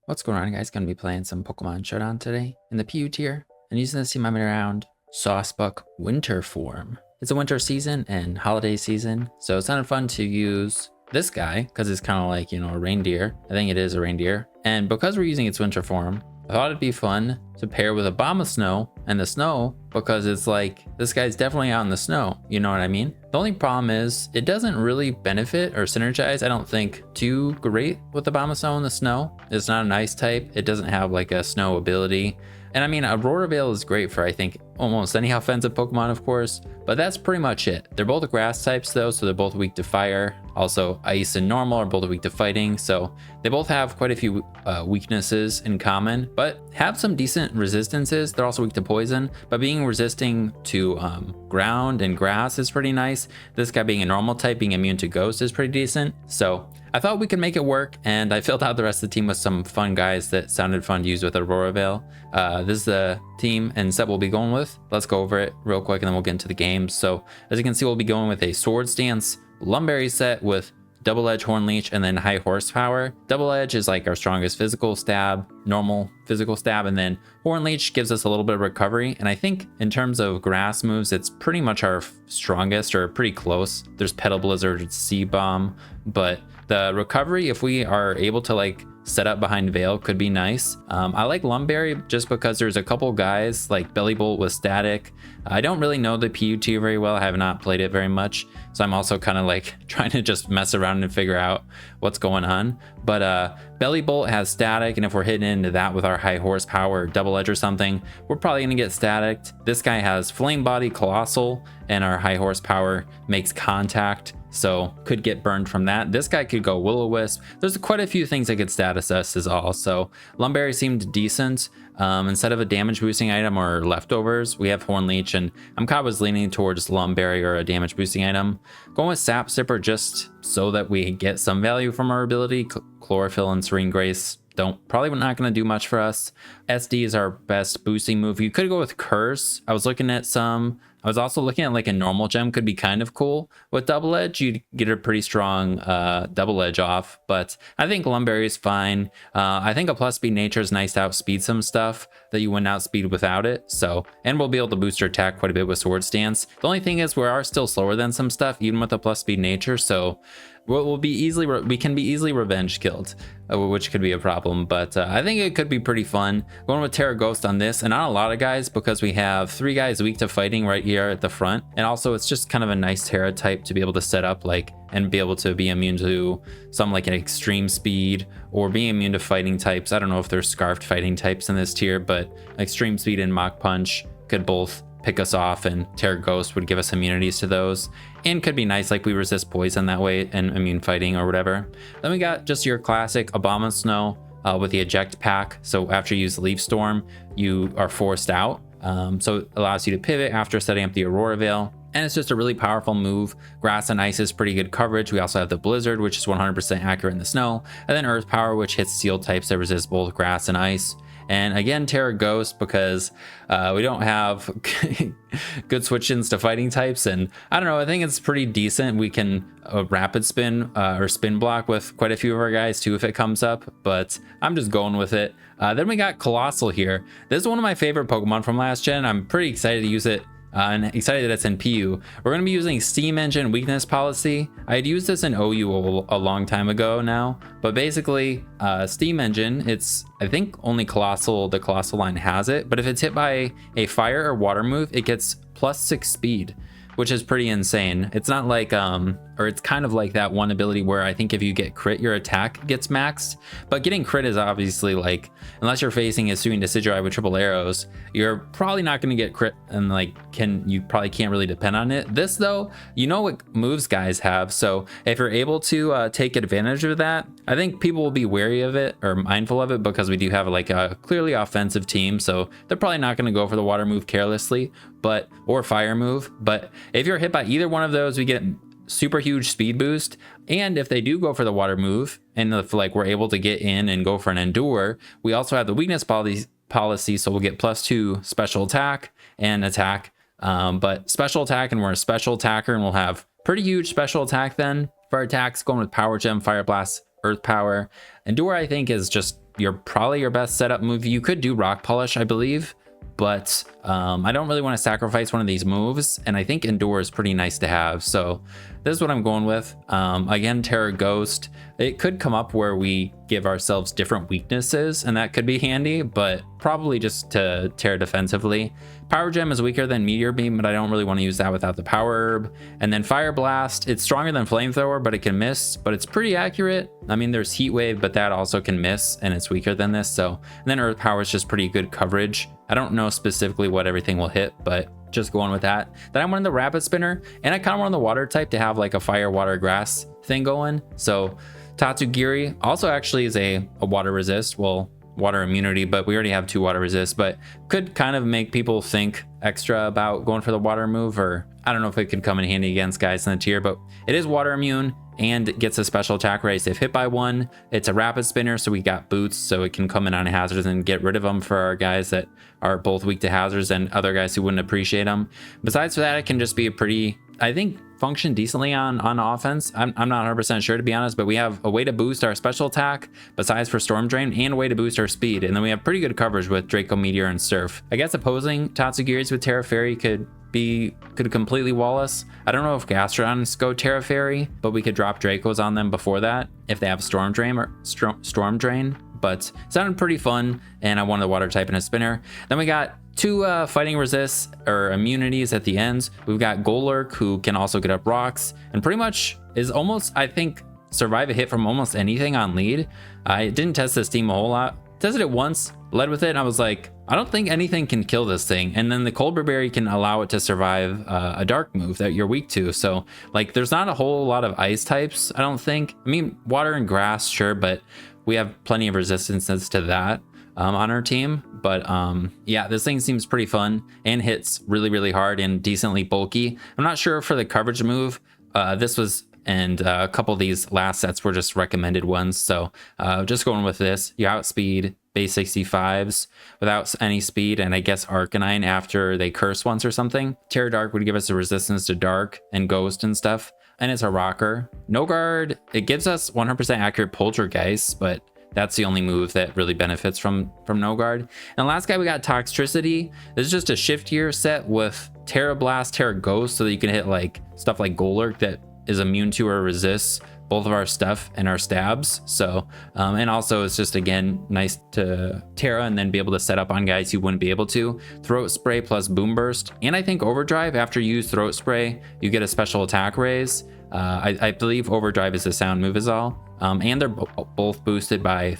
What's going on, guys? Gonna be playing some Pokemon Showdown today in the PU tier and using this team I'm in around Sawsbuck Winter Form. It's a winter season and holiday season, so it sounded fun to use this guy because it's kind of like, a reindeer. I think it is a reindeer. And because we're using its winter form, I thought it'd be fun to pair with Abomasnow and the snow because it's like this guy's definitely out in the snow. You know what I mean? The only problem is it doesn't really benefit or synergize, I don't think, too great with Abomasnow and the snow. It's not an ice type. It doesn't have like a snow ability. And I mean, Aurora Veil is great for, I think, almost any offensive Pokemon, of course, but that's pretty much it. They're both grass types though, so they're both weak to fire. Also, ice and normal are both weak to fighting, so they both have quite a few weaknesses in common, but have some decent resistances. They're also weak to poison, but being resisting to ground and grass is pretty nice. This guy being a normal type, being immune to ghost is pretty decent. So I thought we could make it work, and I filled out the rest of the team with some fun guys that sounded fun to use with Aurora Veil. This is the team and set we'll be going with. Let's go over it real quick and then we'll get into the game. So as you can see, we'll be going with a Sword Stance Lumberry set with Double Edge, Horn Leech, and then high horsepower. Double Edge is like our strongest physical stab, normal physical stab, and then Horn Leech gives us a little bit of recovery. And I think in terms of grass moves, it's pretty much our strongest, or pretty close. There's Petal Blizzard, Sea Bomb, but the recovery, if we are able to like set up behind Veil, could be nice. I like Lumberry just because there's a couple guys like Belly Bolt with static. I don't really know the PUT very well. I have not played it very much, so I'm also kind of like trying to just mess around and figure out what's going on. But Belly Bolt has static, and if we're hitting into that with our high horsepower Double Edge or something, we're probably gonna get staticked. This guy has Flame Body, Colossal, and our high horsepower makes contact, so could get burned from that. This guy could go Will-O-Wisp. There's quite a few things that could status us is all. So Lumberry seemed decent. Instead of a damage boosting item or leftovers, we have Horn Leech, and I'm kind of was leaning towards Lumberry or a damage boosting item. Going with Sap Sipper just so that we get some value from our ability. Chlorophyll and Serene Grace probably not going to do much for us. SD is our best boosting move. You could go with Curse. I was looking at some. I was also looking at like a normal gem could be kind of cool with Double Edge. You'd get a pretty strong Double Edge off, but I think Lumberry is fine. I think a plus speed nature is nice to outspeed some stuff that you wouldn't outspeed without it. So, and we'll be able to boost our attack quite a bit with Sword Stance. The only thing is we are still slower than some stuff, even with a plus speed nature. So we can be easily revenge killed, which could be a problem, but I think it could be pretty fun. Going with Terra Ghost on this, and not a lot of guys, because we have 3 guys weak to fighting right here at the front, and also it's just kind of a nice Terra type to be able to set up like and be able to be immune to some like an extreme speed or being immune to fighting types. I don't know if there's scarfed fighting types in this tier, but extreme speed and Mach Punch could both pick us off, and Terra Ghost would give us immunities to those, and could be nice, like we resist poison that way and immune fighting or whatever. Then we got just your classic Abomasnow with the eject pack. So after you use Leaf Storm, you are forced out, so it allows you to pivot after setting up the Aurora Veil, and it's just a really powerful move. Grass and ice is pretty good coverage. We also have the Blizzard, which is 100% accurate in the snow, and then Earth Power, which hits steel types that resist both grass and ice. And again, Terra Ghost, because we don't have good switch-ins to fighting types, and I don't know, I think it's pretty decent. We can rapid spin or spin block with quite a few of our guys too if it comes up, but I'm just going with it. Then we got Colossal here. This is one of my favorite Pokemon from last gen. I'm pretty excited to use it. And excited that it's in PU. We're going to be using Steam Engine Weakness Policy. I had used this in OU a long time ago now, but basically Steam Engine, it's, I think only the Colossal line has it, but if it's hit by a fire or water move, it gets +6 speed, which is pretty insane. It's not like, or it's kind of like that one ability where I think if you get crit, your attack gets maxed, but getting crit is obviously like, unless you're facing a Hisuian Decidueye with triple arrows, you're probably not going to get crit, and like, you probably can't really depend on it. This though, you know what moves guys have, so if you're able to take advantage of that, I think people will be wary of it or mindful of it, because we do have like a clearly offensive team, so they're probably not going to go for the water move carelessly, or fire move. But if you're hit by either one of those, we get super huge speed boost, and if they do go for the water move and if like we're able to get in and go for an endure, we also have the weakness policy, so we'll get +2 special attack and attack, but special attack, and we're a special attacker, and we'll have pretty huge special attack then for our attacks, going with Power Gem, Fire Blast, Earth Power. Endure I think is just probably your best setup move. You could do Rock Polish, I believe, but I don't really want to sacrifice one of these moves, and I think Endure is pretty nice to have, so this is what I'm going with. Again, Terra Ghost, it could come up where we give ourselves different weaknesses, and that could be handy, but probably just to Terra defensively. Power Gem is weaker than Meteor Beam, but I don't really want to use that without the Power Herb. And then Fire Blast, it's stronger than Flamethrower, but it can miss, but it's pretty accurate. I mean, there's Heat Wave, but that also can miss, and it's weaker than this. So, and then Earth Power is just pretty good coverage. I don't know specifically what everything will hit, but just going with that. Then I wanted the Rapid Spinner, and I kind of wanted the Water type to have like a Fire, Water, Grass thing going. So Tatsugiri also actually is a Water Resist. Well, Water Immunity, but we already have 2 Water Resist, but could kind of make people think extra about going for the Water move, or I don't know if it could come in handy against guys in the tier, but it is Water Immune and gets a special attack raise if hit by 1. It's a Rapid Spinner, so we got boots, so it can come in on hazards and get rid of them for our guys that are both weak to hazards and other guys who wouldn't appreciate them. Besides for that, it can just be a pretty, I think, function decently on offense. I'm not 100% sure, to be honest, but we have a way to boost our special attack besides for Storm Drain, and a way to boost our speed, and then we have pretty good coverage with Draco Meteor and Surf. I guess opposing Tatsugiris with Terra Fairy could completely wall us. I don't know if Gastrodons go Terra Fairy, but we could drop Dracos on them before that if they have Storm Drain or Storm Drain. But it sounded pretty fun, and I wanted the Water type in a spinner. Then we got 2 fighting resists or immunities at the ends. We've got Golurk, who can also get up rocks, and pretty much is almost, I think, survive a hit from almost anything on lead. I didn't test this team a whole lot. Tested it once, led with it, and I was like, I don't think anything can kill this thing. And then the Colbur Berry can allow it to survive a dark move that you're weak to. So like, there's not a whole lot of ice types, I don't think. I mean, water and grass, sure, but we have plenty of resistances to that on our team. But yeah, this thing seems pretty fun and hits really, really hard and decently bulky. I'm not sure for the coverage move. This was, and a couple of these last sets were just recommended ones. So just going with this, you outspeed base 65s without any speed, and I guess Arcanine after they curse once or something. Terra Dark would give us a resistance to Dark and Ghost and stuff, and it's a rocker. No Guard, it gives us 100% accurate Poltergeist, but that's the only move that really benefits from No Guard. And the last guy, we got Toxtricity. This is just a shift gear set with Terra Blast, Terra Ghost, so that you can hit like stuff like Golurk that is immune to or resists both of our stuff and our stabs. So and also it's just, again, nice to Terra and then be able to set up on guys you wouldn't be able to. Throat Spray plus Boom Burst, and I think Overdrive. After you use Throat Spray, you get a special attack raise. I believe Overdrive is a sound move as all, and they're both boosted by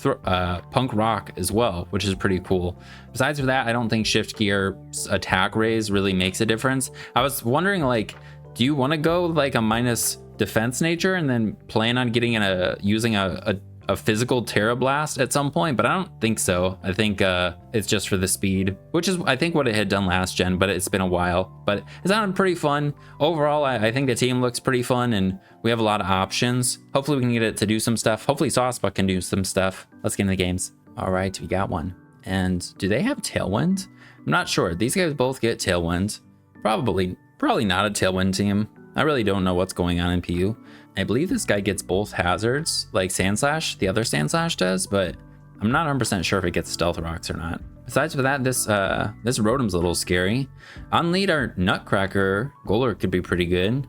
Punk Rock as well, which is pretty cool. Besides for that, I don't think Shift Gear's attack raise really makes a difference. I was wondering, like, do you want to go like a minus defense nature and then plan on getting using a physical Terra Blast at some point? But I don't think so. I think it's just for the speed, which is I think what it had done last gen, but it's been a while. But it sounded pretty fun overall. I think the team looks pretty fun, and we have a lot of options. Hopefully we can get it to do some stuff. Hopefully Sawsbuck can do some stuff. Let's get into the games. All right, we got one. And do they have Tailwind? I'm not sure. These guys both get Tailwind. Probably not a Tailwind team. I really don't know what's going on in PU. I believe this guy gets both hazards, like Sandslash, the other Sandslash does, but I'm not 100% sure if it gets Stealth Rocks or not. Besides for that, this Rotom's a little scary. On lead, our Nutcracker Golurk could be pretty good.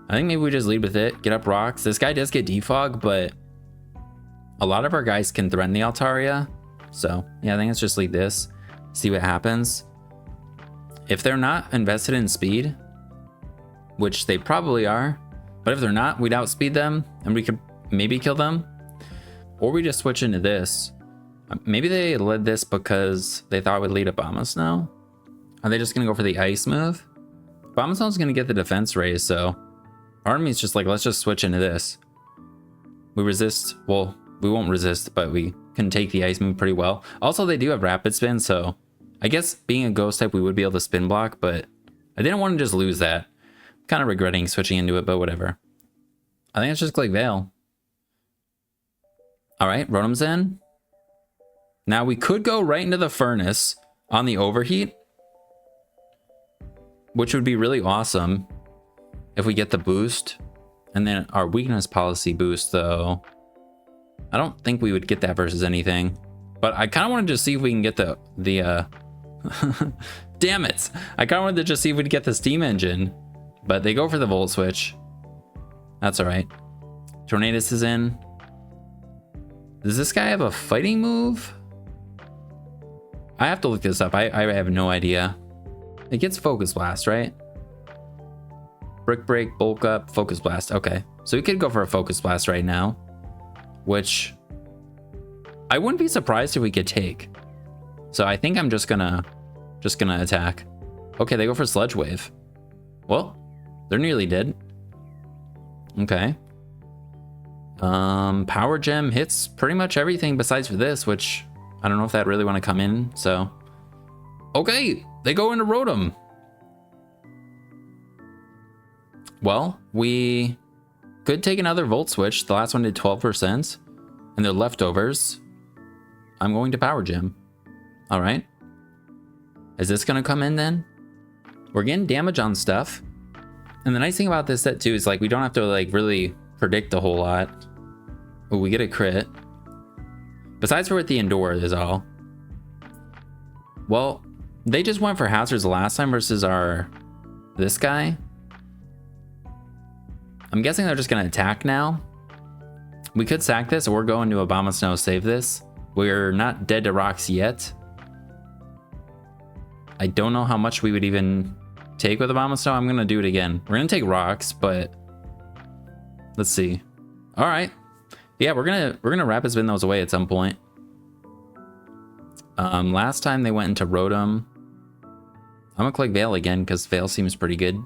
I think maybe we just lead with it, get up rocks. This guy does get Defog, but a lot of our guys can threaten the Altaria. So yeah, I think let's just lead this, see what happens. If they're not invested in speed, which they probably are, but if they're not, we'd outspeed them and we could maybe kill them, or we just switch into this. Maybe they led this because they thought we'd lead a Abomasnow. Are they just gonna go for the ice move? Abomasnow's gonna get the defense raise, so Artemy's just like, let's just switch into this. We resist, well, we won't resist, but we can take the ice move pretty well. Also, they do have rapid spin, so I guess being a ghost type, we would be able to spin block, but I didn't want to just lose that. Kind of regretting switching into it, but whatever. I think it's just click Veil. All right, Rotom's in. Now we could go right into the Furnace on the Overheat, which would be really awesome if we get the boost. And then our weakness policy boost, though, I don't think we would get that versus anything. But I kind of wanted to see if we can get the damn it. I kind of wanted to just see if we could get the steam engine. But they go for the volt switch. That's all right. Tornadus is in. Does this guy have a fighting move? I have to look this up. I have no idea. It gets Focus Blast, right? Brick Break, Bulk Up, Focus Blast. Okay. So we could go for a Focus Blast right now. Which I wouldn't be surprised if we could take. So I think I'm just gonna attack. Okay, they go for Sludge Wave. Well, they're nearly dead. Okay. Power Gem hits pretty much everything besides for this, which I don't know if that really want to come in, so. Okay, they go into Rotom. Well, we could take another Volt Switch. The last one did 12%, and they're leftovers. I'm going to Power Gem. All right. Is this going to come in then? We're getting damage on stuff. And the nice thing about this set too is like we don't have to like really predict a whole lot. Oh, we get a crit. Besides for with the Endure is all. Well, they just went for hazards the last time versus this guy. I'm guessing they're just gonna attack now. We could sack this, or we're going to Abomasnow save this. We're not dead to rocks yet. I don't know how much we would even take with Abomasnow. I'm gonna do it again. We're gonna take rocks, but let's see. All right, yeah, we're gonna rapid spin those away at some point. Last time they went into Rotom. I'm gonna click Veil again because Veil seems pretty good.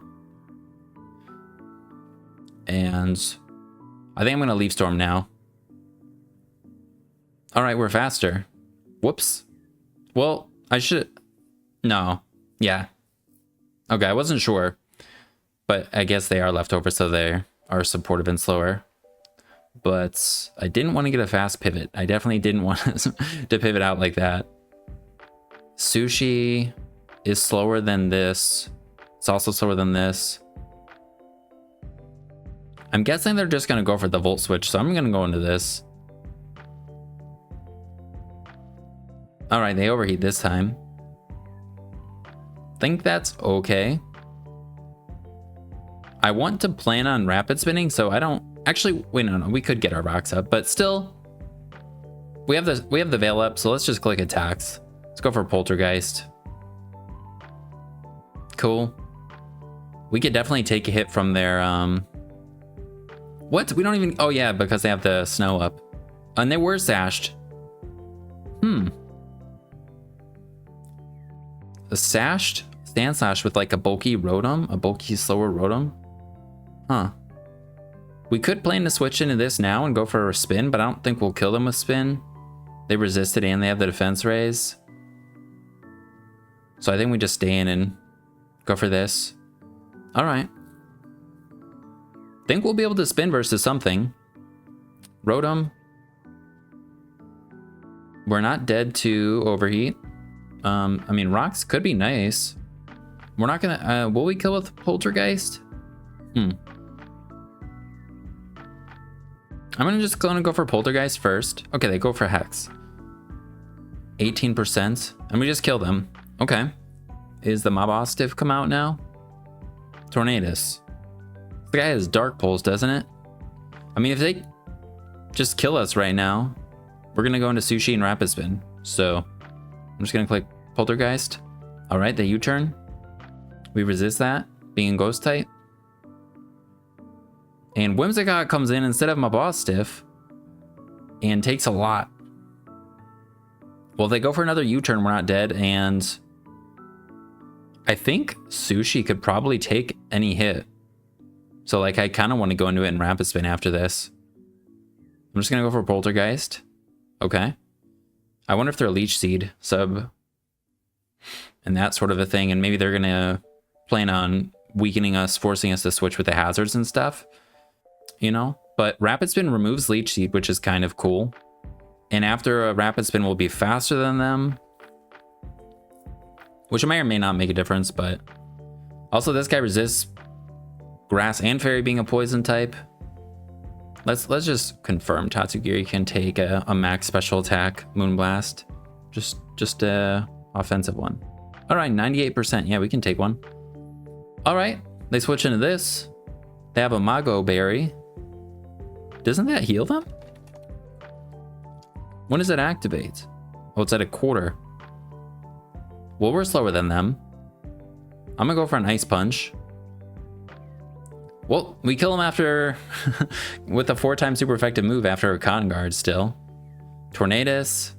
And I think I'm gonna leave Storm now. All right, we're faster. Whoops. Well, I should. No. Yeah. Okay, I wasn't sure. But I guess they are leftovers, so they are supportive and slower. But I didn't want to get a fast pivot. I definitely didn't want to pivot out like that. Sushi is slower than this. It's also slower than this. I'm guessing they're just going to go for the Volt Switch, so I'm going to go into this. All right, they overheat this time. Think that's okay. I want to plan on rapid spinning, so I don't actually. Wait, no, we could get our rocks up, but still, we have the Veil up, so let's just click attacks. Let's go for Poltergeist. Cool. We could definitely take a hit from their what? We don't even. Oh yeah, because they have the snow up, and they were sashed. A sashed Stand Slash with like a bulky Rotom, a bulky slower Rotom. Huh. We could plan to switch into this now and go for a spin, but I don't think we'll kill them with spin. They resisted and they have the defense raise. So I think we just stay in and go for this. All right. Think we'll be able to spin versus something. Rotom. We're not dead to overheat. I mean, rocks could be nice. We're not gonna, will we kill with Poltergeist? I'm gonna go for Poltergeist first. Okay, they go for Hex. 18%, and we just kill them. Okay. Is the Mobostiff come out now? Tornadus. The guy has Dark Pulse, doesn't it? I mean, if they just kill us right now, we're gonna go into Sushi and Rapid Spin. So I'm just gonna click Poltergeist. All right, the U-turn. We resist that, being Ghost type. And Whimsicott comes in instead of Mobostiff and takes a lot. Well, they go for another U-turn, we're not dead, and I think Sushi could probably take any hit. So like I kind of want to go into it in Rapid Spin after this. I'm just gonna go for Poltergeist. Okay. I wonder if they're Leech Seed sub and that sort of a thing, and maybe they're gonna plan on weakening us, forcing us to switch with the hazards and stuff, you know. But Rapid Spin removes Leech Seed, which is kind of cool. And after a Rapid Spin, we'll be faster than them, which may or may not make a difference. But also, this guy resists Grass and Fairy being a poison type. Let's just confirm Tatsugiri can take a max special attack Moonblast. Just a offensive one. All right, 98%. Yeah, we can take one. All right, they switch into this. They have a Mago Berry. Doesn't that heal them? When does it activate? Oh, it's at a quarter. Well, we're slower than them. I'm gonna go for an Ice Punch. Well, we kill him after with a 4-time super effective move after a Con Guard still. Tornadus.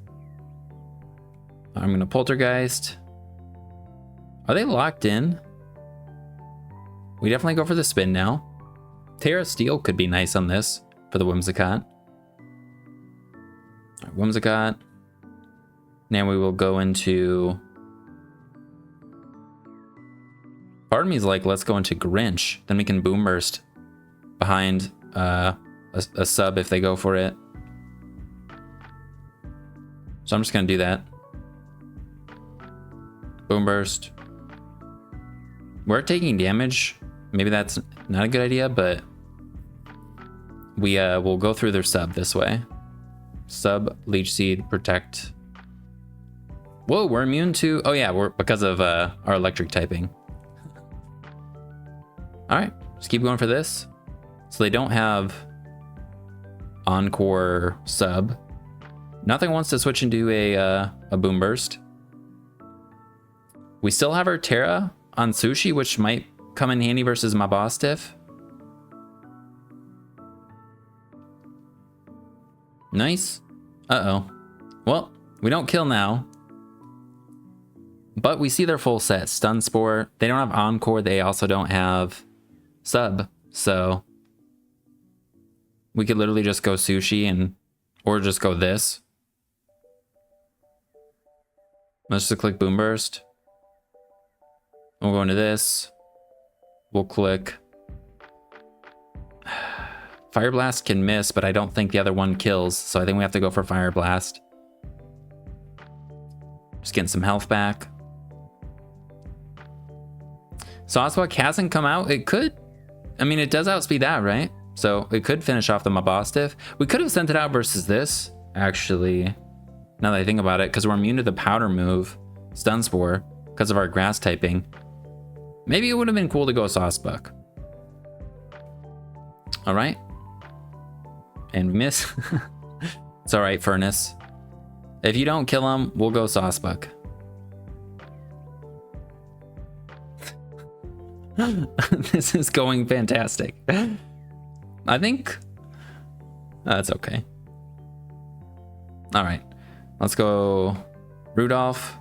I'm gonna Poltergeist. Are they locked in? We definitely go for the spin now. Terra Steel could be nice on this for the Whimsicott. Right, Whimsicott. Now we will go into... Part of me is like, let's go into Grinch. Then we can Boom Burst behind a sub if they go for it. So I'm just going to do that. Boom Burst. We're taking damage. Maybe that's not a good idea, but we will go through their sub this way. Sub, Leech Seed, Protect. Whoa, we're immune to... Oh yeah, we're because of our electric typing. All right, just keep going for this. So they don't have Encore sub. Nothing wants to switch into a Boom Burst. We still have our Terra on Sushi, which might come in handy versus my Mabostiff. Nice. Uh-oh. Well, we don't kill now. But we see their full set. Stun Spore. They don't have Encore. They also don't have sub. So we could literally just go Sushi and or just go this. Let's just click Boom Burst. We'll go into this. We'll click. Fire Blast can miss, but I don't think the other one kills. So I think we have to go for Fire Blast. Just getting some health back. Sawsbuck hasn't come out. It could. I mean, it does outspeed that, right? So it could finish off the Mabostiff. We could have sent it out versus this, actually. Now that I think about it, because we're immune to the Powder move, Stun Spore, because of our grass typing. Maybe it would have been cool to go Sawsbuck. All right. And miss. It's all right, Furnace. If you don't kill him, we'll go Sawsbuck. This is going fantastic. I think that's okay. All right, let's go Rudolph.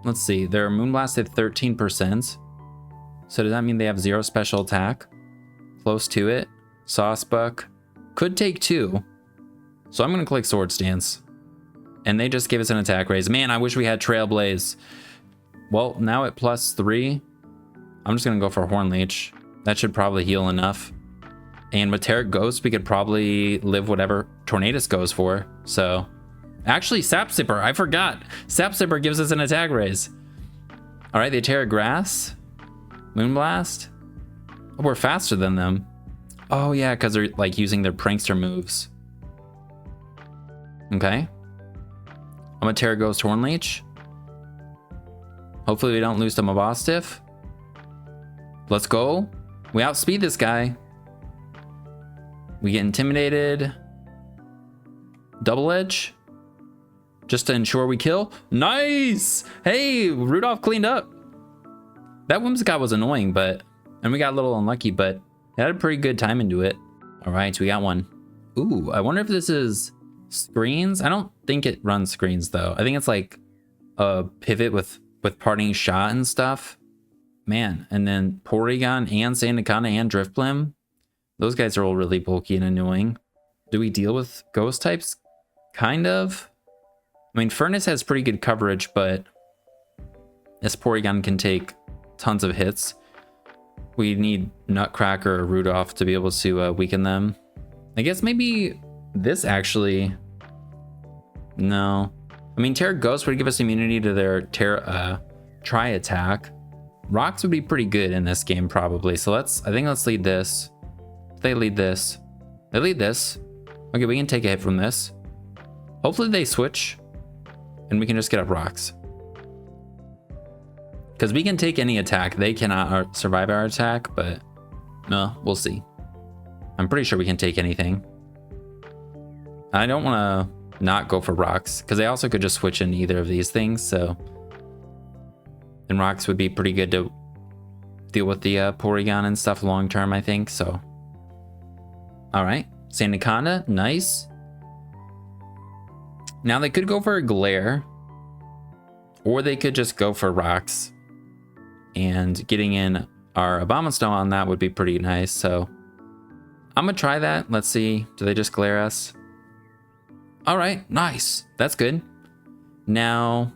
Let's see, their Moonblast at 13%. So does that mean they have 0 special attack? Close to it. Sawsbuck could take 2. So I'm gonna click Sword Stance. And they just gave us an attack raise. Man, I wish we had Trailblaze. Well, now at +3, I'm just gonna go for Horn Leech. That should probably heal enough. And with Terra Ghost, we could probably live whatever Tornadus goes for. So, actually, Sap Sipper, I forgot. Sap Sipper gives us an attack raise. All right, they Terra Grass. Moonblast. Oh, we're faster than them. Oh yeah, because they're like using their prankster moves. Okay. I'm gonna Terra Ghost Horn Leech. Hopefully we don't lose to Mabostiff. Let's go. We outspeed this guy. We get intimidated. Double Edge. Just to ensure we kill. Nice! Hey, Rudolph cleaned up. That Whimsicott was annoying, and we got a little unlucky, but it had a pretty good time into it. All right, so we got one. Ooh, I wonder if this is screens. I don't think it runs screens though. I think it's like a pivot with parting shot and stuff. Man, and then Porygon and Sandaconda and Drifblim. Those guys are all really bulky and annoying. Do we deal with ghost types? Kind of. I mean, Furnace has pretty good coverage, but this Porygon can take tons of hits. We need Nutcracker or Rudolph to be able to weaken them. I guess maybe this actually... No. I mean, Terra Ghost would give us immunity to their Tri-Attack. Rocks would be pretty good in this game, probably. So I think let's lead this. If they lead this, They lead this. Okay, we can take a hit from this. Hopefully they switch and we can just get up rocks. Because we can take any attack. They cannot survive our attack, but no, we'll see. I'm pretty sure we can take anything. I don't want to not go for rocks because they also could just switch in either of these things. So, and rocks would be pretty good to deal with the Porygon and stuff long term, I think. So, all right, Sandaconda, nice. Now they could go for a glare, or they could just go for rocks. And getting in our Abomasnow on that would be pretty nice. So I'm gonna try that. Let's see. Do they just glare us? All right, nice. That's good. Now,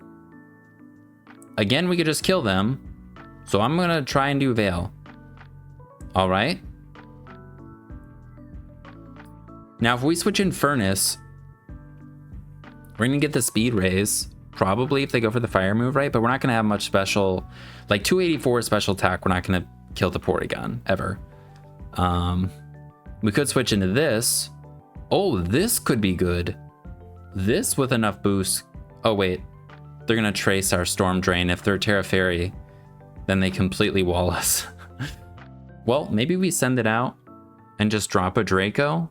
again, we could just kill them. So I'm gonna try and do Veil. All right. Now, if we switch in Furnace, we're gonna get the speed raise. Probably if they go for the fire move, right? But we're not gonna have much special, like 284 special attack. We're not gonna kill the Porygon ever. We could switch into this. Oh, this could be good. This with enough boost. Oh wait, they're gonna trace our Storm Drain. If they're Terra Fairy, then they completely wall us. Well, maybe we send it out and just drop a Draco,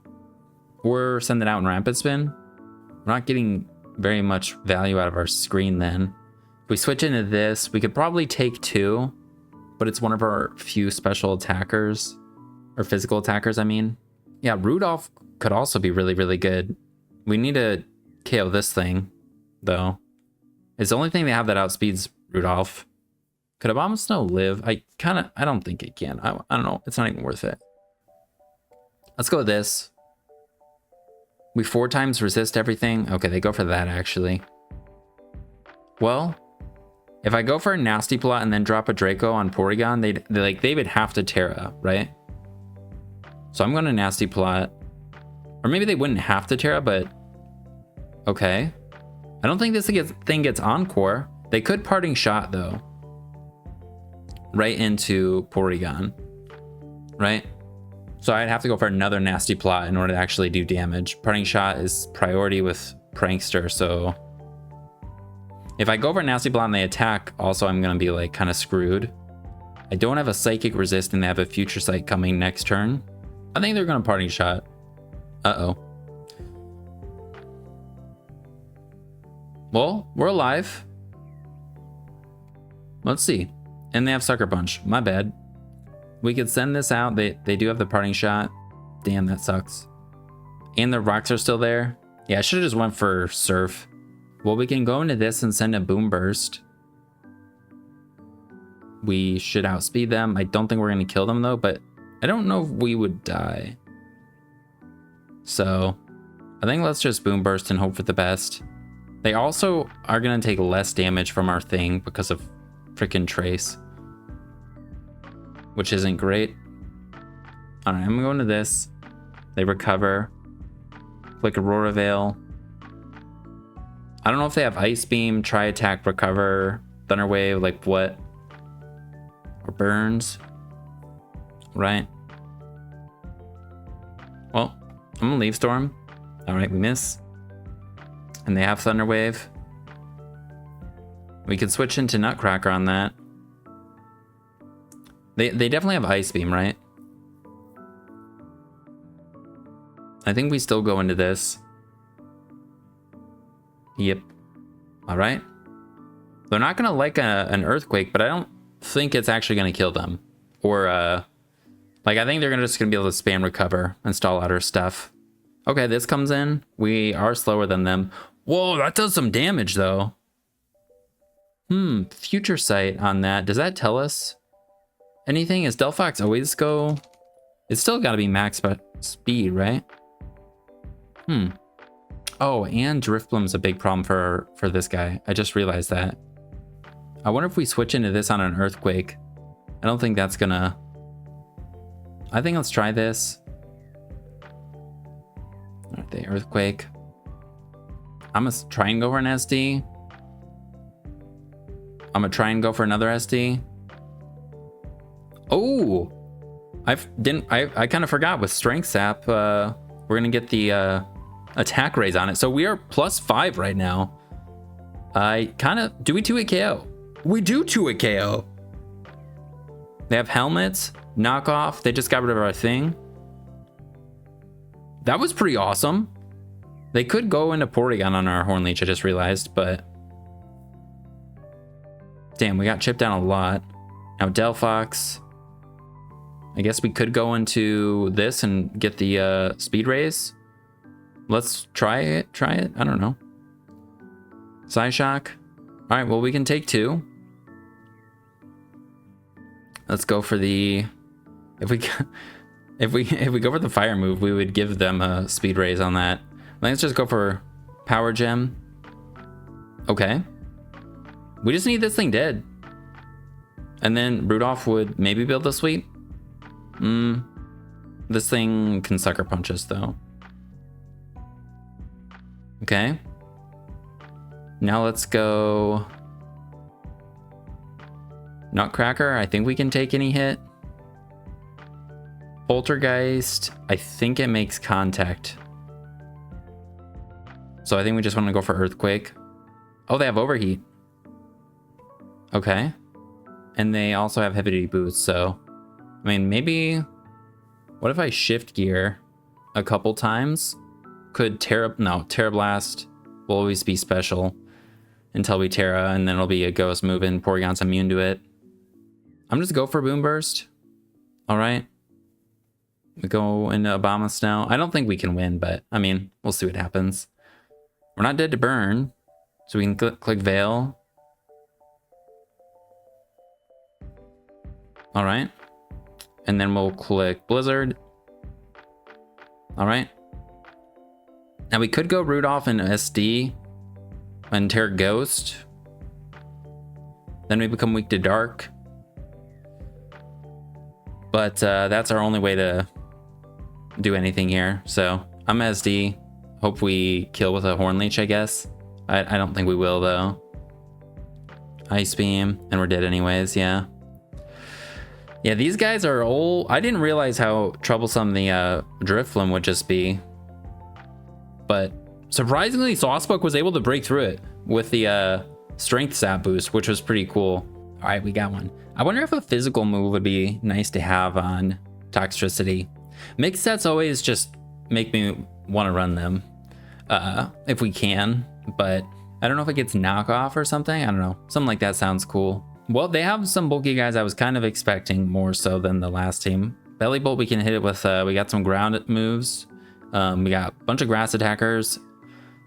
or send it out in Rapid Spin. We're not getting very much value out of our screen then. If we switch into this, we could probably take 2, but it's one of our few special attackers, or physical attackers, I mean. Yeah, Rudolph could also be really, really good. We need to KO this thing, though. It's the only thing they have that outspeeds Rudolph. Could Abomasnow live? I don't think it can. I don't know. It's not even worth it. Let's go with this. We 4 times resist everything. Okay, they go for that, actually. Well, if I go for a Nasty Plot and then drop a Draco on Porygon, they would have to Terra, right? So I'm going to Nasty Plot. Or maybe they wouldn't have to Terra, but okay. I don't think this thing gets Encore. They could Parting Shot, though. Right into Porygon. Right? So I'd have to go for another Nasty Plot in order to actually do damage. Parting Shot is priority with Prankster, so if I go for a Nasty Plot and they attack, also I'm gonna be like kind of screwed. I don't have a Psychic Resist and they have a Future Sight coming next turn. I think they're gonna Parting Shot. Uh-oh. Well, we're alive. Let's see. And they have Sucker Punch. My bad. We could send this out. They do have the Parting Shot. Damn, that sucks. And the rocks are still there. Yeah, I should have just went for Surf. Well, we can go into this and send a Boom Burst. We should outspeed them. I don't think we're going to kill them, though, but I don't know if we would die. So I think let's just Boom Burst and hope for the best. They also are going to take less damage from our thing because of freaking Trace, which isn't great. All right, I'm going to this. They recover. Click Aurora Veil. I don't know if they have Ice Beam, Tri Attack, Recover, Thunder Wave, like what? Or Burns. Right. Well, I'm gonna Leaf Storm. All right, we miss. And they have Thunder Wave. We could switch into Nutcracker on that. They definitely have Ice Beam, right? I think we still go into this. Yep. All right. They're not gonna like an Earthquake, but I don't think it's actually gonna kill them. Or like I think they're just gonna be able to spam Recover and stall out our stuff. Okay, this comes in. We are slower than them. Whoa, that does some damage though. Future Sight on that. Does that tell us anything? Is Delphox always go? It's still got to be max speed, right? Oh, and Drifbloom's a big problem for this guy. I just realized that. I wonder if we switch into this on an Earthquake. I don't think that's gonna... I think let's try this. Alright, the Earthquake. I'm gonna try and go for an SD. I'm gonna try and go for another SD. Oh! I kind of forgot with Strength Sap, we're gonna get the attack raise on it. So we are +5 right now. I kind of, do we 2-hit KO? We do 2-hit KO. They have helmets, knockoff. They just got rid of our thing. That was pretty awesome. They could go into Porygon on our Horn Leech, I just realized, but damn, we got chipped down a lot. Now Delphox. I guess we could go into this and get the speed raise. Let's try it. I don't know. Psyshock. All right, well, we can take 2. Let's go for the, if we go for the fire move, we would give them a speed raise on that. Let's just go for Power Gem. Okay. We just need this thing dead. And then Rudolph would maybe build a sweep. This thing can sucker punch us though. Okay. Now let's go Nutcracker. I think we can take any hit. Poltergeist, I think it makes contact. So I think we just want to go for Earthquake. Oh, they have Overheat. Okay. And they also have Heavy Duty Boots, so I mean, maybe, what if I shift gear a couple times? Could Terra Blast will always be special until we Terra, and then it'll be a ghost move and Porygon's immune to it. I'm just go for Boom Burst. All right. We go into Abomasnow now. I don't think we can win, but I mean, we'll see what happens. We're not dead to burn, so we can click Veil. All right. And then we'll click Blizzard. All right. Now we could go Rudolph and SD and Terra Ghost. Then we become weak to Dark. But that's our only way to do anything here. So I'm SD. Hope we kill with a Horn Leech, I guess. I don't think we will though. Ice Beam, and we're dead anyways, yeah. Yeah, these guys are old. I didn't realize how troublesome the Drifloon would just be. But surprisingly, Sawsbuck was able to break through it with the strength sap boost, which was pretty cool. All right, we got one. I wonder if a physical move would be nice to have on Toxtricity. Mixed sets always just make me want to run them if we can, but I don't know if it gets knockoff or something. I don't know. Something like that sounds cool. Well, they have some bulky guys I was kind of expecting more so than the last team. Belly Bolt, we can hit it with, we got some ground moves. We got a bunch of grass attackers.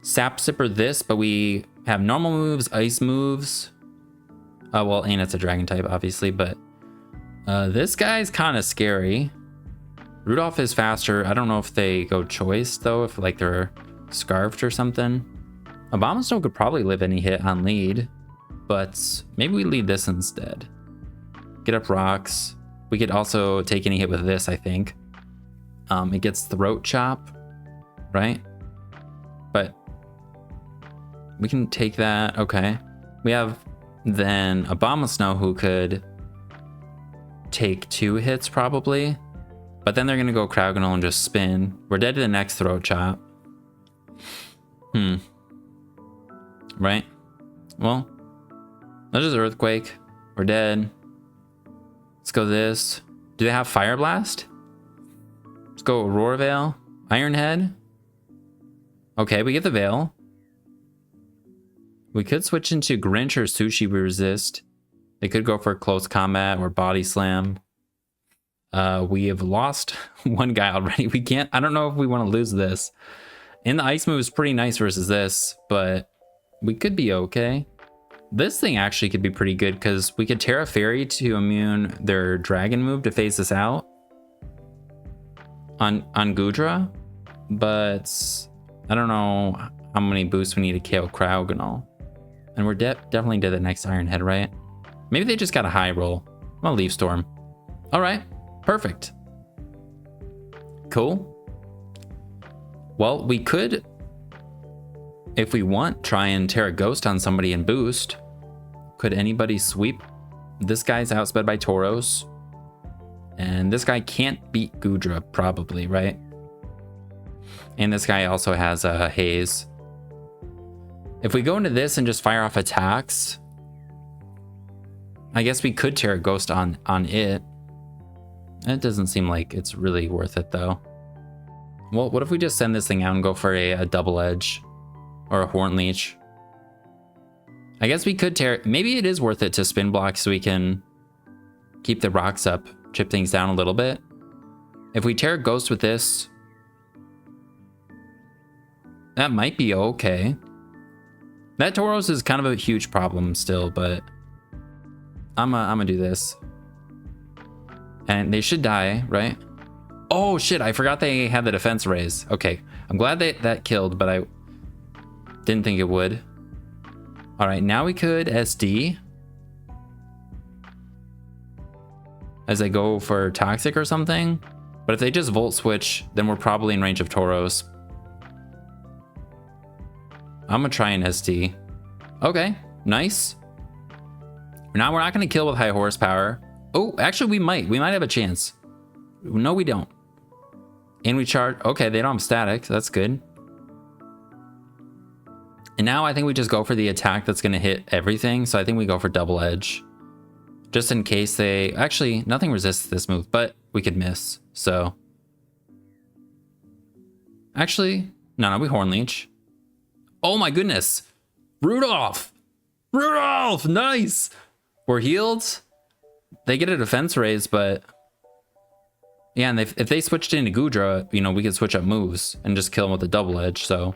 Sap Sipper this, but we have normal moves, ice moves. Well, and it's a dragon type, obviously, but this guy's kind of scary. Rudolph is faster. I don't know if they go choice, though, if like they're scarfed or something. Abomasnow could probably live any hit on lead, but maybe we lead this instead. Get up rocks. We could also take any hit with this, I think. It gets Throat Chop, right? But we can take that. Okay. We have then Abomasnow who could take 2 hits probably. But then they're going to go Crowgonal and just spin. We're dead to the next Throat Chop. Right? Well, let's just Earthquake. We're dead. Let's go this. Do they have Fire Blast? Let's go Aurora Veil. Iron Head. Okay, we get the Veil. We could switch into Grinch or Sushi we resist. They could go for Close Combat or Body Slam. We have lost one guy already. We can't, I don't know if we want to lose this. And the ice move is pretty nice versus this, but we could be okay. This thing actually could be pretty good because we could Terra Fairy to immune their dragon move to phase us out on Gudra, but I don't know how many boosts we need to KO Crowgonal. And we're definitely to the next Iron Head, right? Maybe they just got a high roll. Well, Leaf Storm. All right, perfect. Cool. Well, we could, if we want, try and Terra Ghost on somebody and boost. Could anybody sweep? This guy's outsped by Tauros. And this guy can't beat Gudra, probably, right? And this guy also has a haze. If we go into this and just fire off attacks, I guess we could tear a ghost on it. It doesn't seem like it's really worth it though. Well, what if we just send this thing out and go for a double edge or a horn leech? I guess we could tear. Maybe it is worth it to spin block so we can keep the rocks up, chip things down a little bit. If we tear a ghost with this, that might be okay. That Tauros is kind of a huge problem still, but I'm gonna do this. And they should die, right? Oh shit, I forgot they had the defense raise. Okay, I'm glad that killed, but I didn't think it would. All right, now we could SD as I go for toxic or something. But if they just volt switch, then we're probably in range of Tauros. I'm gonna try an SD. Okay, nice. Now we're not gonna kill with high horsepower. Oh, actually we might have a chance. No, we don't. And we charge, okay, they don't have static, so that's good. And now I think we just go for the attack that's gonna hit everything. So I think we go for double edge. Just in case they, actually nothing resists this move, but we could miss, so. Actually, no, we horn leech. Oh my goodness, Rudolph! Rudolph, nice! We're healed. They get a defense raise, but yeah, and if they switched into Gudra, you know, we could switch up moves and just kill them with a double edge, so.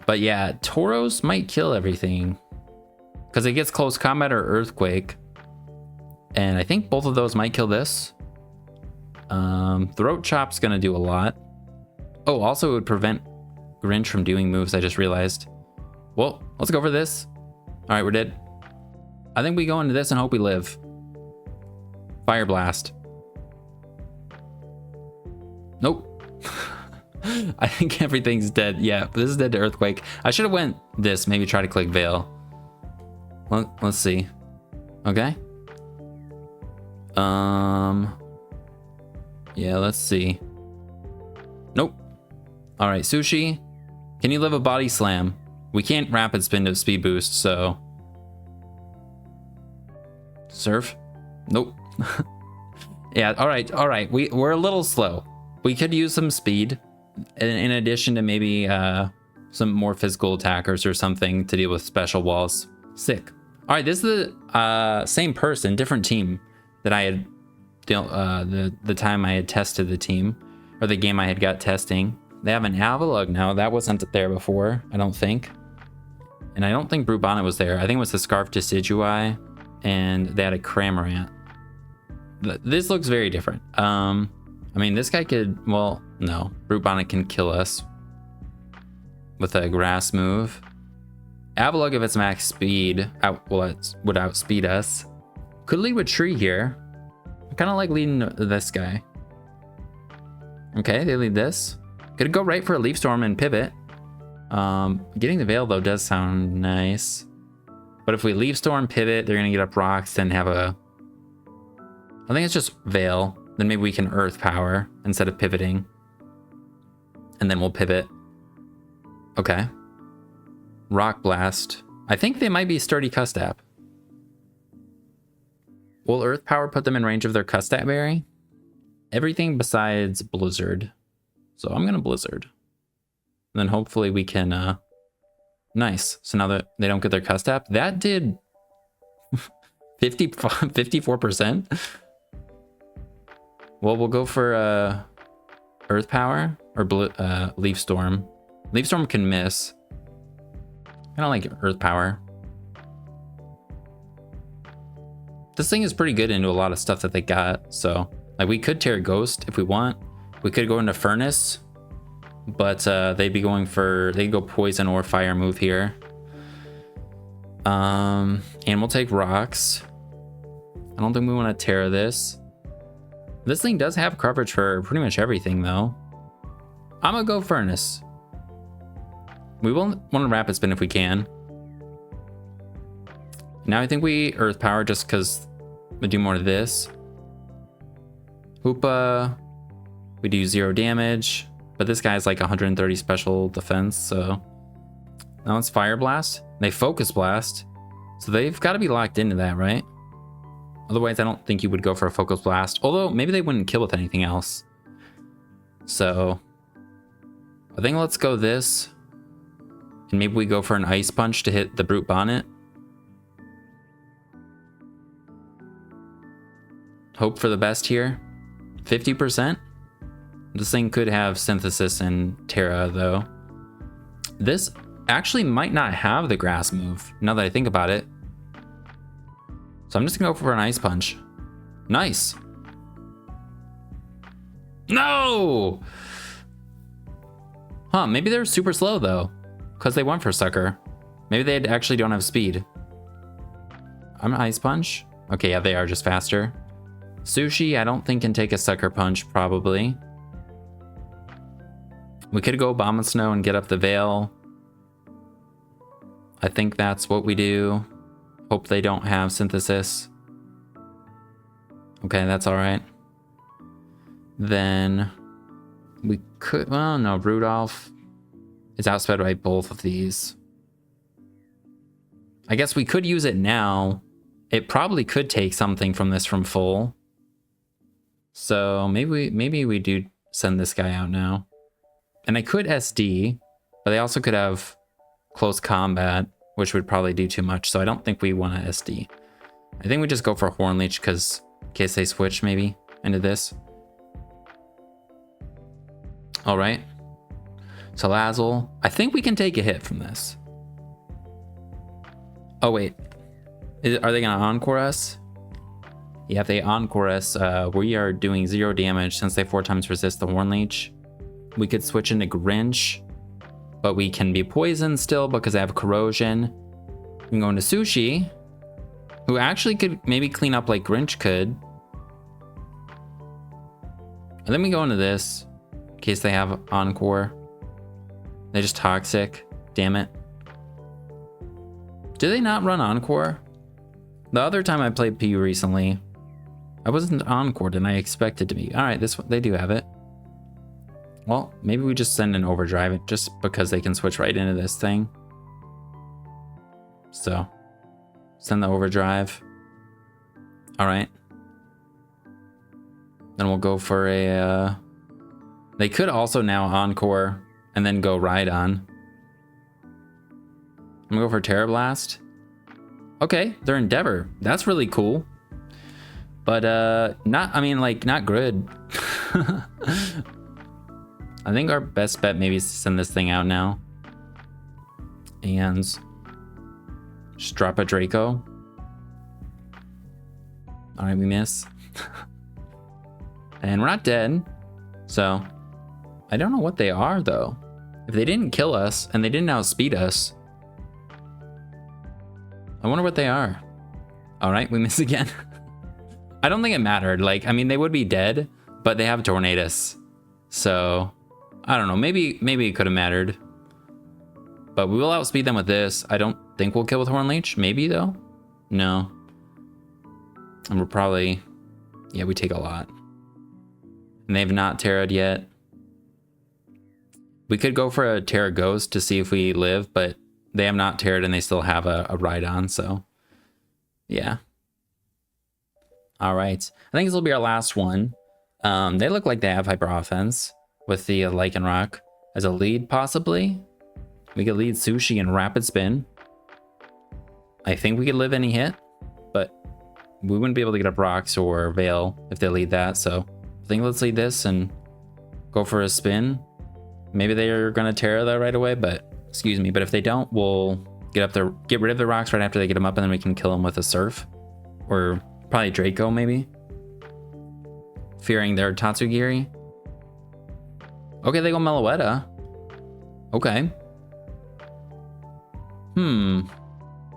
But yeah, Tauros might kill everything because it gets close combat or earthquake. And I think both of those might kill this. Throat chop's gonna do a lot. Oh, also it would prevent Grinch from doing moves, I just realized. Well, let's go for this. All right, we're dead. I think we go into this and hope we live. Fire blast. Nope. I think everything's dead. Yeah, this is dead to earthquake. I should have went this, maybe try to click Veil. Let's see. Okay. Yeah, let's see. Nope. All right, Sushi. Can you live a body slam? We can't rapid spin to speed boost, so. Surf? Nope. Yeah, all right. We're a little slow. We could use some speed in addition to maybe some more physical attackers or something to deal with special walls. Sick. All right, this is the same person, different team that I had the time I had tested the team, or the game I had got testing. They have an Avalugg now. That wasn't there before, I don't think. And I don't think Brute Bonnet was there. I think it was the Scarf Decidui, and they had a Cramorant. This looks very different. I mean, this guy could, well, no. Brute Bonnet can kill us with a grass move. Avalugg, if it's max speed, would outspeed us. Could lead with Tree here. I kind of like leading this guy. Okay, they lead this. Could go right for a Leaf Storm and pivot. Getting the Veil, though, does sound nice. But if we Leaf Storm, pivot, they're going to get up rocks and have a... I think it's just Veil. Then maybe we can Earth Power instead of pivoting. And then we'll pivot. Okay. Rock Blast. I think they might be Sturdy Custap. Will Earth Power put them in range of their Custap Berry? Everything besides Blizzard. So I'm going to Blizzard. And then hopefully we can... Nice. So now that they don't get their Custap. That did 54%. Well, we'll go for Earth Power or Leaf Storm. Leaf Storm can miss. I don't like Earth Power. This thing is pretty good into a lot of stuff that they got. So, like, we could tear Ghost if we want. We could go into Furnace, but they'd be going for, they'd go Poison or Fire move here. And we'll take Rocks. I don't think we want to tear this. This thing does have coverage for pretty much everything, though. I'm gonna go Furnace. We will want to Rapid Spin if we can. Now I think we Earth Power just because we do more of this. Hoopa. We do 0 damage. But this guy's like 130 special defense, so now it's Fire Blast. They Focus Blast, so they've got to be locked into that, right? Otherwise, I don't think you would go for a Focus Blast. Although maybe they wouldn't kill with anything else. So I think let's go this, and maybe we go for an Ice Punch to hit the Brute Bonnet. Hope for the best here. 50%. This thing could have Synthesis and Terra, though. This actually might not have the Grass move, now that I think about it. So I'm just gonna go for an Ice Punch. Nice. No! Huh, maybe they're super slow, though, because they went for Sucker. Maybe they actually don't have speed. I'm an Ice Punch. Okay, yeah, they are just faster. Sushi, I don't think can take a Sucker Punch, probably. We could go Bomb and Snow and get up the Veil. I think that's what we do. Hope they don't have Synthesis. Okay, that's all right. Then we could, well, no, Rudolph is outsped by both of these. I guess we could use it now. It probably could take something from this from full. So maybe we do send this guy out now. And I could SD, but they also could have close combat, which would probably do too much. So I don't think we want to SD. I think we just go for Horn Leech because in case they switch maybe into this. All right. So Salazzle, I think we can take a hit from this. Oh wait, are they gonna Encore us? Yeah, if they Encore us, we are doing 0 damage since they 4 times resist the Horn Leech. We could switch into Grinch, but we can be poisoned still because I have Corrosion. We can go into Sushi, who actually could maybe clean up like Grinch could. And then we go into this, in case they have Encore. They're just Toxic, damn it. Do they not run Encore? The other time I played PU recently, I wasn't Encored and I expected to be. All right, this one, they do have it. Well, maybe we just send an Overdrive just because they can switch right into this thing. So, send the Overdrive. All right. Then we'll go for a, they could also now Encore and then go Rhydon. I'm gonna go for Terra Blast. Okay, they're Endeavor. That's really cool. But not, I mean, like, not good. I think our best bet maybe is to send this thing out now. And just drop a Draco. All right, we miss. And we're not dead. So I don't know what they are though. If they didn't kill us and they didn't outspeed us, I wonder what they are. All right, we miss again. I don't think it mattered. Like, I mean, they would be dead, but they have Tornadus. So I don't know, maybe it could have mattered. But we will outspeed them with this. I don't think we'll kill with Horn Leech. Maybe though. No. And we're probably, yeah, we take a lot. And they've not Terra'd yet. We could go for a Terra Ghost to see if we live, but they have not Terra'd and they still have a Rhydon, so yeah. All right, I think this will be our last one. They look like they have Hyper Offense with the Lycanroc as a lead, possibly. We could lead Sushi and Rapid Spin. I think we could live any hit, but we wouldn't be able to get up Rocks or Veil if they lead that, so I think let's lead this and go for a spin. Maybe they're gonna Terra that right away, but excuse me, but if they don't, we'll get rid of the Rocks right after they get them up, and then we can kill them with a Surf. Or probably Draco, maybe. Fearing their Tatsugiri. Okay, they go Meloetta. Okay.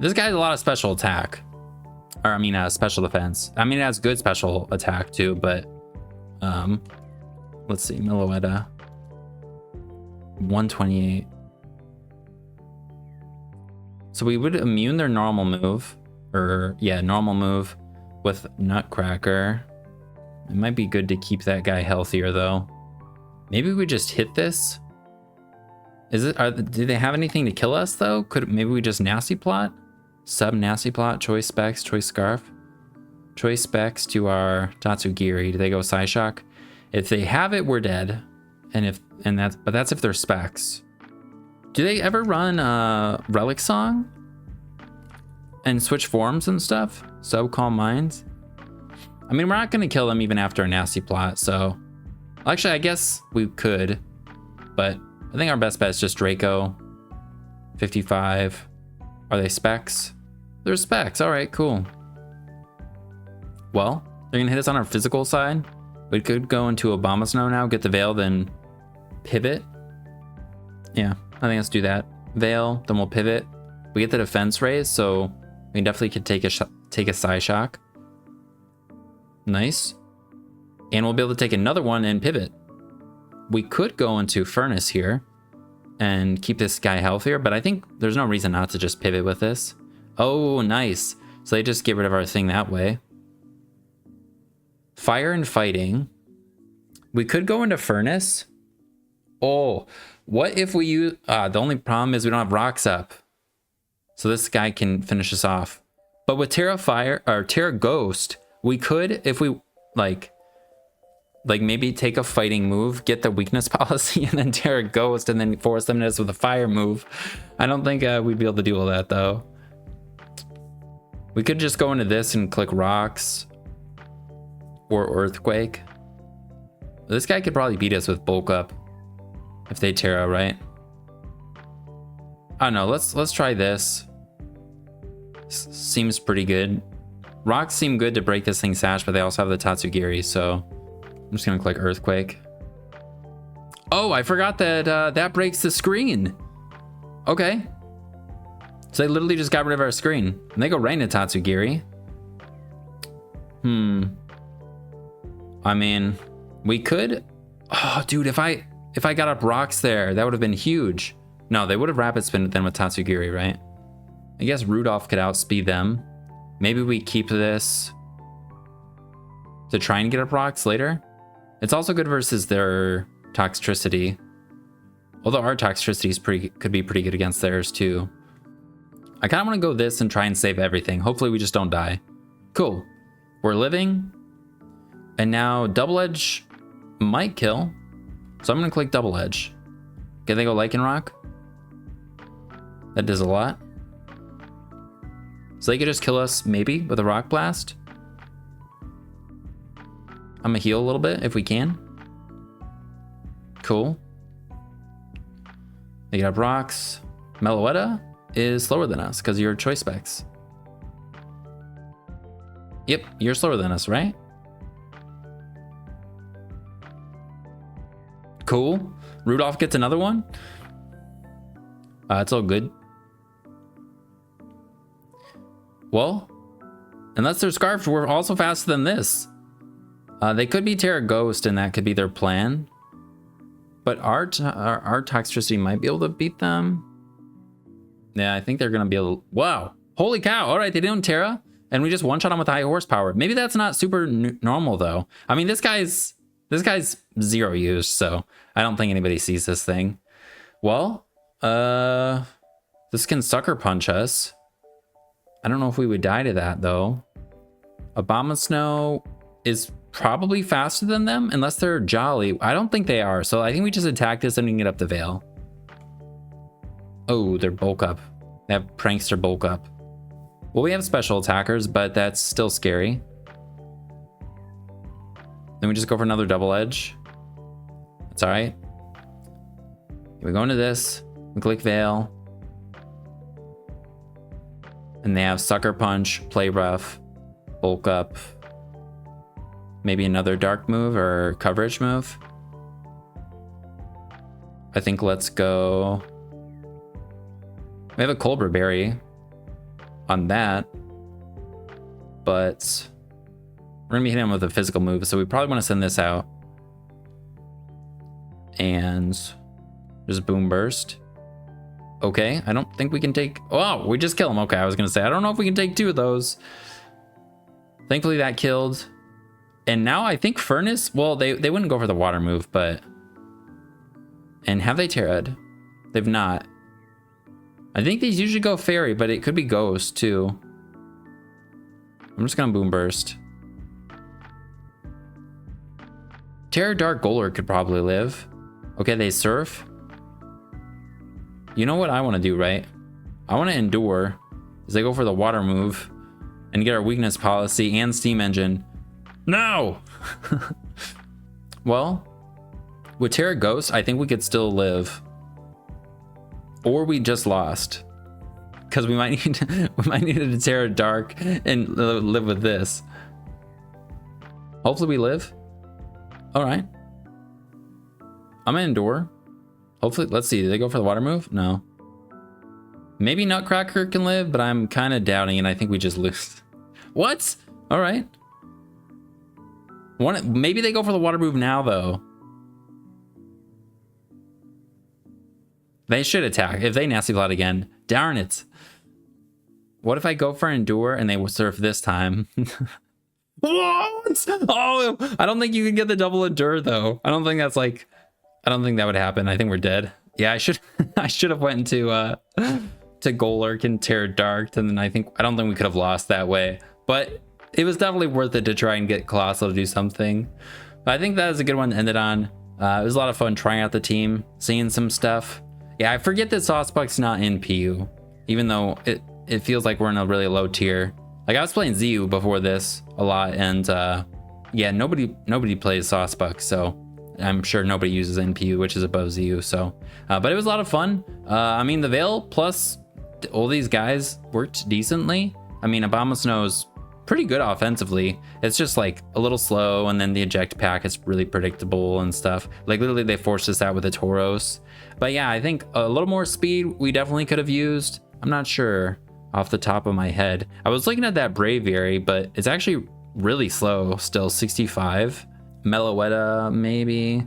This guy has a lot of special attack. Or, I mean, special defense. I mean, it has good special attack, too, but... let's see, Meloetta. 128. So we would immune their normal move. Or, yeah, normal move with Nutcracker. It might be good to keep that guy healthier, though. Maybe we just hit this. Is it? Do they have anything to kill us though? Could maybe we just nasty plot? Sub nasty plot. Choice specs. Choice scarf. Choice specs to our Tatsugiri. Do they go Psyshock? If they have it, we're dead. But that's if they're specs. Do they ever run Relic Song? And switch forms and stuff? Sub Calm Minds? I mean, we're not gonna kill them even after a nasty plot, so. Actually, I guess we could. But I think our best bet is just Draco. 55. Are they specs? They're specs. Alright, cool. Well, they're gonna hit us on our physical side. We could go into Obama Snow now, get the Veil, then pivot. Yeah, I think let's do that. Veil, then we'll pivot. We get the defense raise, so we definitely could take a Psyshock. Nice. And we'll be able to take another one and pivot. We could go into Furnace here and keep this guy healthier, but I think there's no reason not to just pivot with this. Oh, nice. So they just get rid of our thing that way. Fire and Fighting. We could go into Furnace. Oh, what if we use... the only problem is we don't have rocks up. So this guy can finish us off. But with Terra Fire, or Terra Ghost, we could, if we, like maybe take a fighting move, get the weakness policy, and then Terra Ghost, and then force them to us with a fire move. I don't think we'd be able to do all that, though. We could just go into this and click Rocks. Or Earthquake. This guy could probably beat us with Bulk Up. If they Terra, right? I don't know, let's try this. Seems pretty good. Rocks seem good to break this thing's sash, but they also have the Tatsugiri, so I'm just gonna click Earthquake. Oh, I forgot that that breaks the screen. Okay. So they literally just got rid of our screen. And they go right into Tatsugiri. I mean, we could... Oh, dude, if I got up rocks there, that would have been huge. No, they would have rapid spin then with Tatsugiri, right? I guess Rudolph could outspeed them. Maybe we keep this to try and get up rocks later. It's also good versus their Toxtricity. Although our Toxtricity could be pretty good against theirs too. I kind of want to go this and try and save everything. Hopefully we just don't die. Cool. We're living. And now Double Edge might kill. So I'm going to click Double Edge. Can they go Lycanroc? That does a lot. So they could just kill us, maybe, with a Rock Blast. I'm going to heal a little bit if we can. Cool. They get up rocks. Meloetta is slower than us because you're choice specs. Yep, you're slower than us, right? Cool. Rudolph gets another one. It's all good. Well, unless they're Scarfed, we're also faster than this. They could be Terra Ghost, and that could be their plan. But our Toxtricity might be able to beat them. Yeah, I think they're going to be able to... Wow. Holy cow. All right, they didn't Terra, and we just one-shot them with high horsepower. Maybe that's not super normal, though. I mean, this guy's 0 use, so I don't think anybody sees this thing. Well, this can Sucker Punch us. I don't know if we would die to that, though. Abomasnow is probably faster than them, unless they're Jolly. I don't think they are, so I think we just attack this and we can get up the Veil. Oh, they're Bulk Up. They have Prankster Bulk Up. Well, we have special attackers, but that's still scary. Then we just go for another Double Edge. That's all right. We go into this. We click Veil. And they have Sucker Punch, Play Rough, Bulk Up. Maybe another Dark move or coverage move. I think let's go... We have a Cobra Berry on that. But we're going to be hitting him with a physical move, so we probably want to send this out. And just Boom Burst. Okay, I don't think we can take... Oh, we just kill him. Okay, I was going to say, I don't know if we can take 2 of those. Thankfully, that killed. And now I think Furnace... Well, they wouldn't go for the water move, but And have they Terra'd? They've not. I think these usually go Fairy, but it could be Ghost too. I'm just gonna Boom Burst. Terra Dark Golurk could probably live. Okay, they Surf. You know what I want to do, right? I want to Endure. As they go for the Water move and get our Weakness Policy and Steam Engine. No! Well, with Terra Ghost, I think we could still live. Or we just lost. Because we might need a Terra Dark and live with this. Hopefully we live. All right. I'm gonna Endure. Hopefully, let's see. Did they go for the Water move? No. Maybe Nutcracker can live, but I'm kind of doubting it. I think we just lose. What? All right. Maybe they go for the Water move now, though. They should attack. If they Nasty Plot again, darn it. What if I go for Endure and they will Surf this time? What? Oh, I don't think you can get the double Endure though. I don't think that's like, I don't think that would happen. I think we're dead. Yeah, I should have went into to Golurk and Terra Dark, and then I don't think we could have lost that way. But it was definitely worth it to try and get Colossal to do something. But I think that is a good one to end it on. It was a lot of fun trying out the team, seeing some stuff. Yeah, I forget that Sawsbuck's not in PU, even though it feels like we're in a really low tier. Like I was playing ZU before this a lot, and yeah, nobody plays Sawsbuck, so I'm sure nobody uses NPU, which is above ZU. So, but it was a lot of fun. I mean, the Veil plus all these guys worked decently. I mean, Abomasnow's pretty good offensively. It's just like a little slow, and then the eject pack is really predictable and stuff. Like literally they forced us out with the Tauros. But yeah, I think a little more speed we definitely could have used. I'm not sure off the top of my head. I was looking at that Braviary, but it's actually really slow still. 65. Meloetta maybe,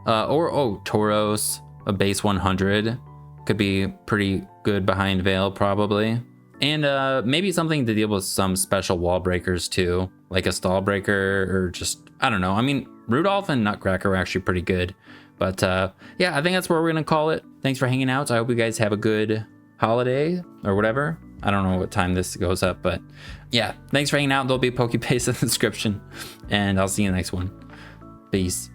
or Tauros, a base 100 could be pretty good behind Veil probably. And maybe something to deal with some special wall breakers too, like a stall breaker, or just, I don't know. I mean, Rudolph and Nutcracker are actually pretty good. But yeah, I think that's where we're gonna call it. Thanks for hanging out. I hope you guys have a good holiday or whatever. I don't know what time this goes up, but yeah, thanks for hanging out. There'll be a Pokepaste in the description, and I'll see you in the next one. Peace.